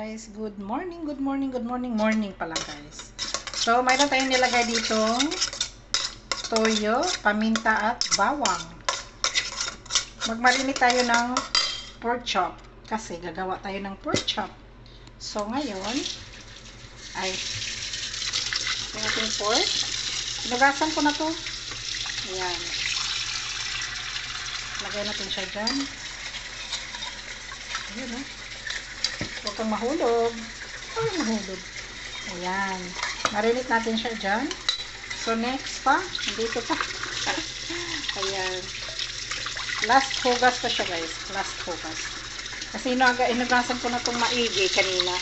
guys. Good morning, good morning, good morning. Morning pala guys. So, mayroon tayong nilagay ditong toyo, paminta at bawang. Magmarinate tayo ng pork chop kasi gagawa tayo ng pork chop. So, ngayon ay ito natin pork. Sinugasan ko na to. Ayan. Lagay natin siya dyan. Ayan o. Huwag kang mahulog. Huwag kang mahulog. Ayan. Marinate natin siya dyan. So, next pa. Dito pa. Ayan. Last hugas pa siya guys. Last hugas. Kasi inugasan ko na itong maigi kanina.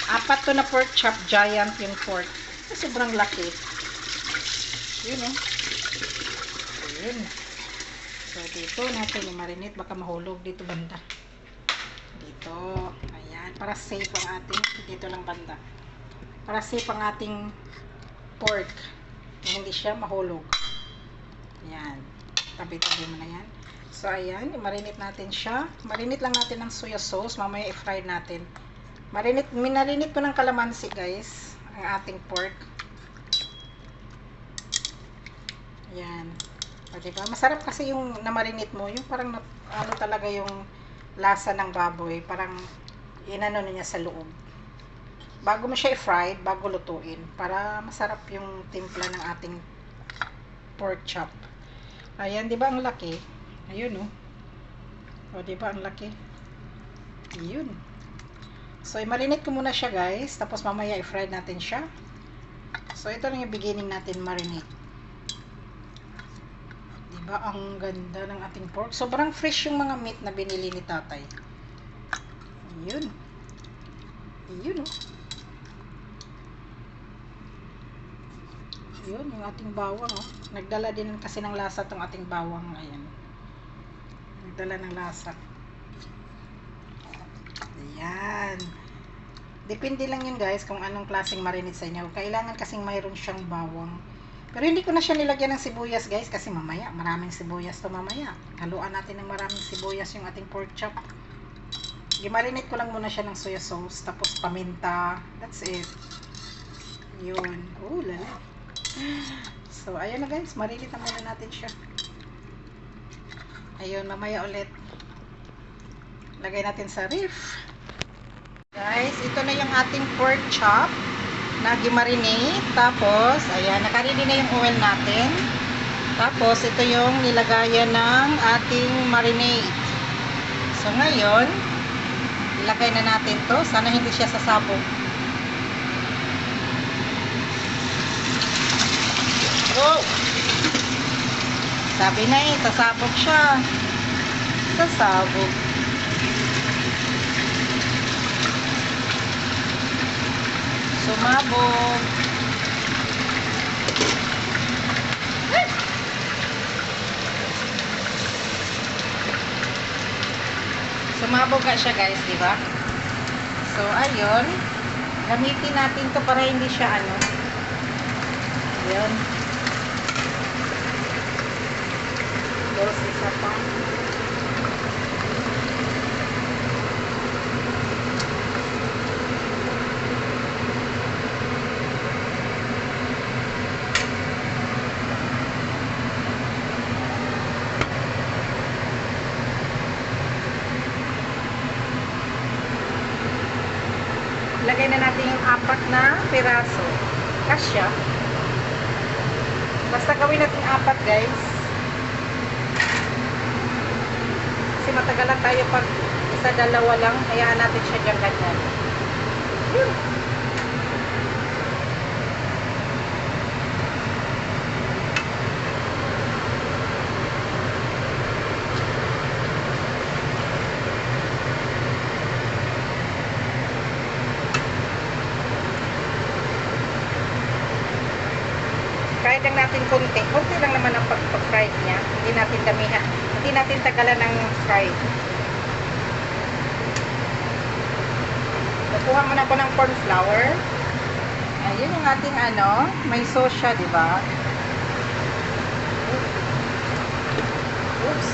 4 to na pork chop. Giant yung pork. Sobrang laki. Yun o. Ayan. So, dito natin i-marinate. Baka mahulog dito banda. Dito. Ayan. Para safe ang ating, dito lang banda. Para safe ang ating pork. Hindi siya mahulog. Ayan. Tabi-tabi mo na yan. So, ayan. I-marinate natin siya. Marinate lang natin ng soya sauce. Mamaya i-fry natin. Minarinate ko ng kalamansi, guys. Ang ating pork. Ayan. O, diba? Masarap kasi yung namarinate mo. Yung parang ano talaga yung lasa ng baboy. Parang inano niya sa loob. Bago mo siya i-fry, bago lutuin. Para masarap yung timpla ng ating pork chop. Ayan, diba ang laki? Ayun, oh. O, diba ang laki? Ayun. So, i-marinate ko muna siya, guys. Tapos, mamaya i-fry natin siya. So, ito lang yung beginning natin marinate. Diba? Ang ganda ng ating pork. Sobrang fresh yung mga meat na binili ni tatay. Ayun. Ayun, oh. Ayun, yung ating bawang, oh. Nagdala din kasi ng lasa tong ating bawang. Ayan. Nagdala ng lasa. Ayan. Depende lang yun guys kung anong klaseng marinate sa inyo. Kailangan kasing mayroon siyang bawang. Pero hindi ko na siya nilagyan ng sibuyas guys kasi mamaya maraming sibuyas to mamaya. Haluan natin ng maraming sibuyas yung ating pork chop. I-marinate ko lang muna siya ng soya sauce tapos paminta. That's it. Yun. Oh, lala. So, ayun na guys. Marinate na muna natin siya. Ayun, mamaya ulit. Lagay natin sa ref. Guys, ito na yung ating pork chop na gimarinate. Tapos, ayan, nakaready na yung oil natin. Tapos, ito yung nilagayan ng ating marinade. So, ngayon, ilagay na natin to. Sana hindi siya sasabog. Oh! Sabi na eh, sasabog siya. Sasabog. Sumabog. Sumabog nga siya guys, di ba? So, ayun. Gamitin natin to para hindi siya ano. Ayun. Tapos isa pa. Lagay na natin yung 4 na piraso. Kasya. Basta gawin natin 4 guys. Kasi matagalan tayo pag isa dalawa lang. Hayaan natin siya dyan ganyan. Yun. Fry lang natin konti. Konti lang naman ang pag-fry niya. Hindi natin damihan. Hindi natin tagalan ng fry. Nakuha muna ko ng corn flour. Ayun yung ating ano. May sauce siya, di ba? Oops.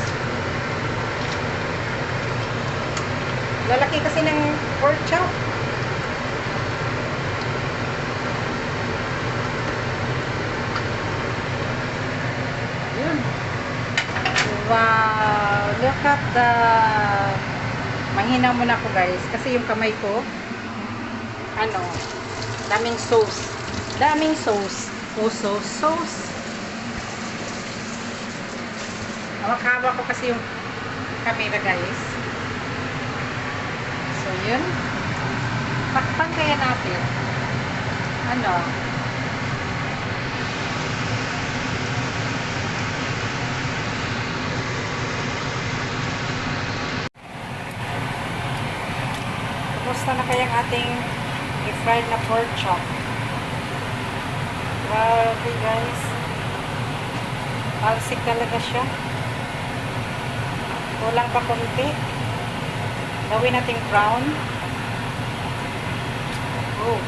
Yun. Wow! Look at the... Manghina muna ako guys. Kasi yung kamay ko, ano, daming sauce. Daming sauce. Oh, sauce. Hawak-hawak ko kasi yung camera guys. So, yun. Takpan kaya natin. Ano? Kumusta na kaya ang ating i-fried na pork chop? Grabe guys. Alsik talaga siya. Kulang pa konti. Gawin nating brown. Oh.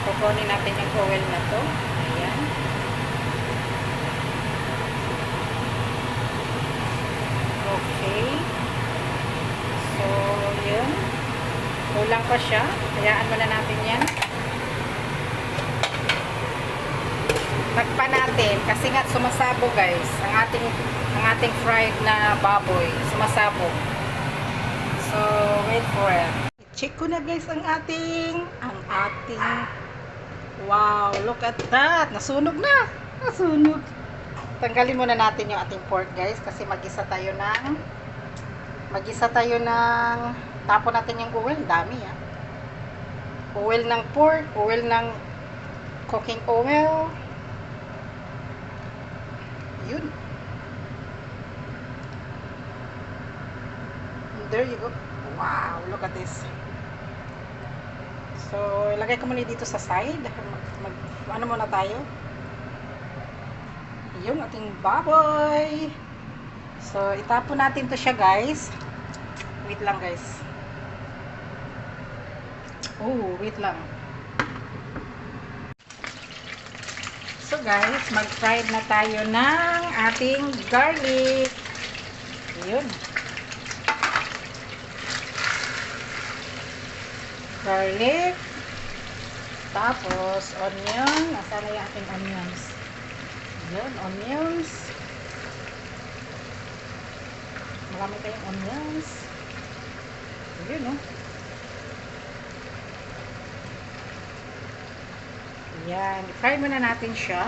Kukunin natin yung oil na to. Ayan. Okay. So, yun. Kulang pa siya. Hayaan muna natin yan. Takpan natin. Kasi nga sumasabog guys. Ang ating fried na baboy. Sumasabog. So, wait for it. Check ko na guys ang ating wow, look at that. Nasunog na. Nasunog. Tanggalin muna natin yung ating pork guys kasi mag-isa tayo ng tapon natin yung oil. Dami ah. Oil ng pork, oil ng cooking oil. Yun. There you go. Wow, look at this. So, ilagay ko muna dito sa side. Ano muna tayo? Yung ating baboy. So, itapon natin to siya, guys. Wait lang, guys. Oh, wait lang. So, guys, mag-fried na tayo ng ating garlic. Yun. Garlic. Tapos, onion. Nasaan na yung ating onions? Yun, onions. Marami tayong onions. Yun, no? Yan. I-fry muna natin siya.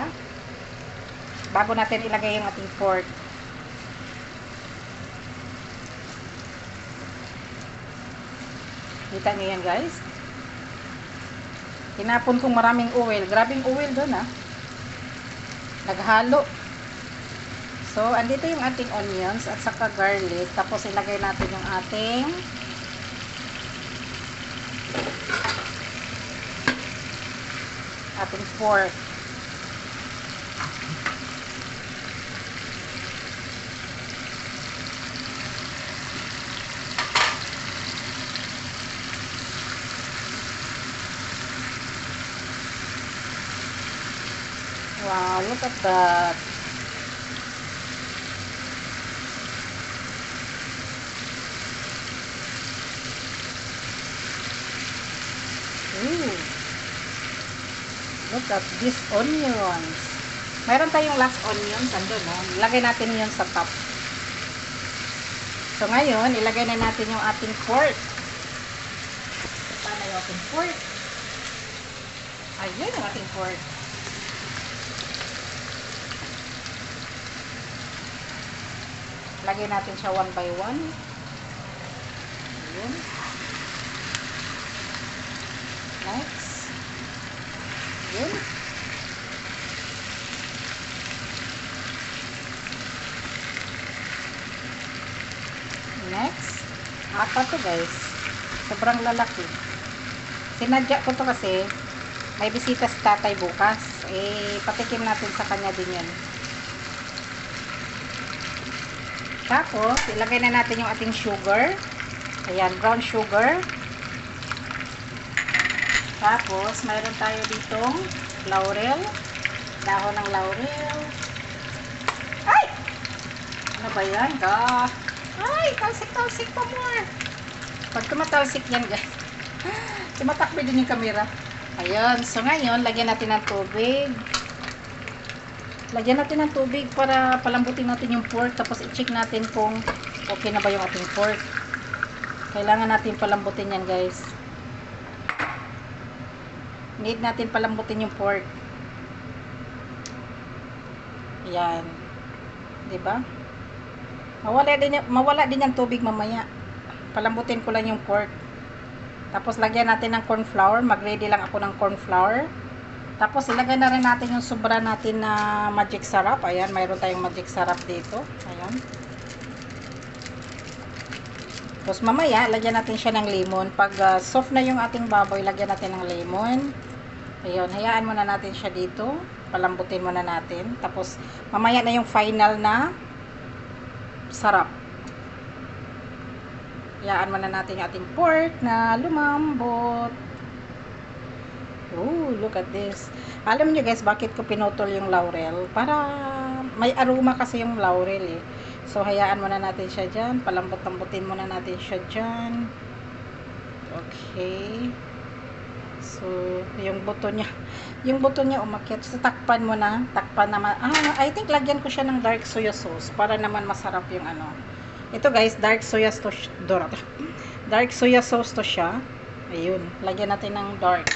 Bago natin ilagay yung ating pork. Kita nyo yan, guys. Tinapon kong maraming oil. Grabing oil doon, ah. Naghalo. So, andito yung ating onions at saka garlic. Tapos, ilagay natin yung ating pork. Wow, look at that. Ooh. Look at these onions. Mayroon tayong last onions. Andun, no? Ilagay natin yun sa top. So, ngayon, ilagay na natin yung ating pork. Paano yung ating pork? Ayun yung ating pork. Lagay natin siya one by one. Ayan. Next. Ayan. Next. Apat to guys. Sobrang lalaki. Sinadya ko to kasi may bisita si tatay bukas. Eh, patikim natin sa kanya din yan. Tapos, ilagay na natin yung ating sugar. Ayan, brown sugar. Tapos, mayroon tayo ditong laurel. Dahon ng laurel. Ay! Ano ba yan, ga? Ay, talsik-talsik pa more. Pag tumatalsik yan, guys. Tumatakbo din yung camera. Ayun. So, ngayon, lagyan natin ng tubig. Lagyan natin ng tubig para palambutin natin yung pork. Tapos, i-check natin kung okay na ba yung ating pork. Kailangan natin palambutin yan, guys. Need natin palambutin yung pork. Yan. Diba? Mawala din yung tubig mamaya. Palambutin ko lang yung pork. Tapos, lagyan natin ng corn flour. Mag-ready lang ako ng corn flour. Tapos, ilagay na rin natin yung sobra natin na magic syrup. Ayan, mayroon tayong magic syrup dito. Ayan. Tapos, mamaya, lagyan natin siya ng lemon. Pag soft na yung ating baboy, lagyan natin ng lemon. Ayun, hayaan muna natin siya dito. Palambutin muna natin. Tapos, mamaya na yung final na sarap. Hayaan muna natin yung ating pork na lumambot. Oh, look at this. Alam niyo guys, bakit ko pinutol yung laurel? Para may aroma kasi yung laurel eh. So, hayaan muna natin siya dyan. Palambot-lambutin muna natin siya dyan. Okay. So, yung buto niya umakyat. So, takpan mo na. Takpan naman. I think lagyan ko siya ng dark soya sauce para naman masarap yung ano. Ito guys, dark soya sauce. Dark soya sauce to siya. Ayun. Lagyan natin ng dark.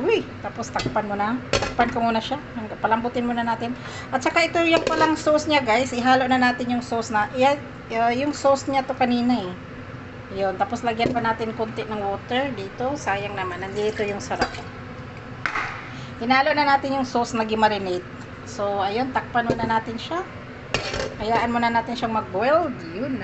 Uy, tapos takpan mo na. Takpan ko muna siya. Palambutin muna natin. At saka ito yung palang sauce niya, guys. Ihalo na natin yung sauce na. Yung sauce niya to kanina eh. Yun. Tapos lagyan pa natin konti ng water dito. Sayang naman. Nandito yung sarap. Hinalo na natin yung sauce na gimarinate. So, ayun. Takpan muna natin siya. Hayaan muna natin siyang mag-boil. Yun.